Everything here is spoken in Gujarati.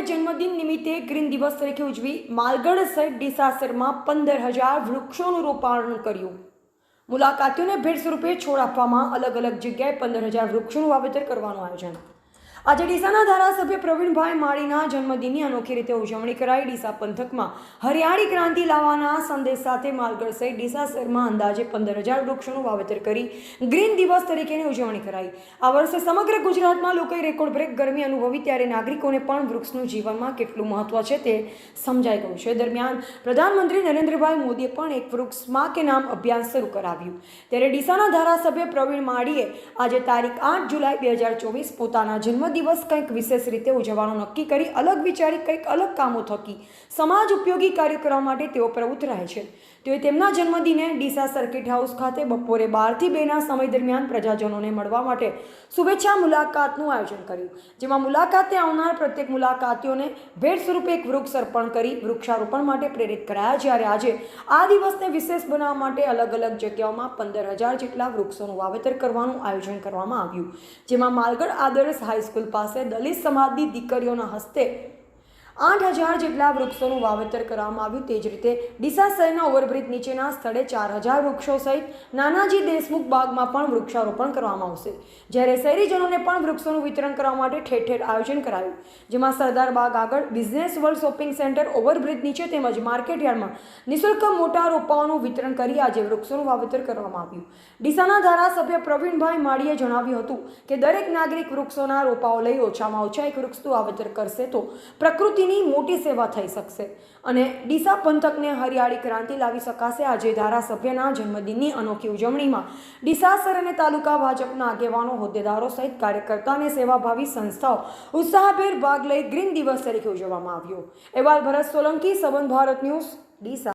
ભવ્ય જન્મદિન નિમિત્તે ગ્રીન દિવસ તરીકે ઉજવી માલગઢ સહિત ડીસાસરમાં 15,000 વૃક્ષોનું રોપાણ કર્યું। મુલાકાતીઓને ભેટ સ્વરૂપે છોડ આપવામાં અલગ અલગ જગ્યાએ 15,000 વૃક્ષોનું વાવેતર કરવાનું આયોજન। આજે ડીસાના ધારાસભ્ય પ્રવીણભાઈ માળીના જન્મદિનની અનોખી રીતે ઉજવણી કરાઈ। ડીસા પંથકમાં હરિયાળી ક્રાંતિ લાવવાના સંદેશ સાથે માલગઢ સહિત ડીસા શહેરમાં અંદાજે 15,000 વૃક્ષોનું વાવેતર કરી ગ્રીન દિવસ તરીકેની ઉજવણી કરાઈ। આ વર્ષે સમગ્ર ગુજરાતમાં લોકોએ રેકોર્ડ બ્રેક ગરમી અનુભવી ત્યારે નાગરિકોને પણ વૃક્ષનું જીવનમાં કેટલું મહત્વ છે તે સમજાઈ ગયું છે। દરમિયાન પ્રધાનમંત્રી નરેન્દ્રભાઈ મોદીએ પણ એક વૃક્ષ માં કે નામ અભિયાન શરૂ કરાવ્યું। ત્યારે ડીસાના ધારાસભ્ય પ્રવીણ માળીએ આજે તારીખ 8 જુલાઈ 2024 પોતાના જન્મદિવસ કંઈક વિશેષ રીતે ઉજવવાનું નક્કી કરી અલગ વિચારી કંઈક અલગ કામો થકી સમાજ ઉપયોગી કાર્ય કરવા માટે તેઓ પ્રવૃત્ત રહે છે। તેઓએ તેમના જન્મદિને ડીસા સર્કિટ હાઉસ ખાતે બપોરે 12 થી 2 ના સમય દરમિયાન પ્રજાજનોને મળવા માટે શુભેચ્છા મુલાકાતનું આયોજન કર્યું, જેમાં મુલાકાતે આવનાર પ્રત્યેક મુલાકાતીઓને ભેટ સ્વરૂપે એક વૃક્ષ અર્પણ કરી વૃક્ષારોપણ માટે પ્રેરિત કરાયા। જ્યારે આજે આ દિવસને વિશેષ બનાવવા માટે અલગ અલગ જગ્યાઓમાં 15,000 જેટલા વૃક્ષોનું વાવેતર કરવાનું આયોજન કરવામાં આવ્યું, જેમાં માલગઢ આદર્શ હાઈસ્કૂલ પાસે દલિત સમાજની દીકરીઓના હસ્તે 8,000 જેટલા વૃક્ષોનું વાવેતર કરવામાં આવ્યું। તે જ રીતે ડીસા શહેરના ઓવરબ્રિજ નીચેના સ્થળે 4,000 વૃક્ષો સહિત નાનાજી દેશમુખ બાગમાં પણ વૃક્ષારોપણ કરવામાં આવશે। જ્યારે શહેરીજનોને પણ વૃક્ષોનું વિતરણ કરવા માટે ઠેર ઠેર આયોજન કરાયું, જેમાં સરદાર બાગ આગળ, business world shopping centre, overbridge નીચે તેમજ માર્કેટ યાર્ડમાં નિઃશુલ્ક મોટા રોપાઓનું વિતરણ કરી આજે વૃક્ષોનું વાવેતર કરવામાં આવ્યું। ડીસાના ધારાસભ્ય પ્રવીણભાઈ માળીએ જણાવ્યું હતું કે દરેક નાગરિક વૃક્ષોના રોપાઓ લઈ ઓછામાં ઓછા એક વૃક્ષનું વાવેતર કરશે તો પ્રકૃતિની મોટી સેવા થઈ શકશે અને ડીસા પંથકને હરિયાળી ક્રાંતિ લાવી શકાશે। આજે ધારાસભ્યના જન્મદિનની અનોખી ઉજવણીમાં ડીસા શહેર અને તાલુકા ભાજપના આગેવાનો, હોદ્દેદારો સહિત કાર્યકર્તા અને સેવાભાવી સંસ્થાઓ ઉત્સાહભેર ભાગ લઈ ગ્રીન દિવસ તરીકે ઉજવવામાં આવ્યો। અહેવાલ ભરત સોલંકી, સંબંધ ભારત ન્યૂઝ, ડીસા।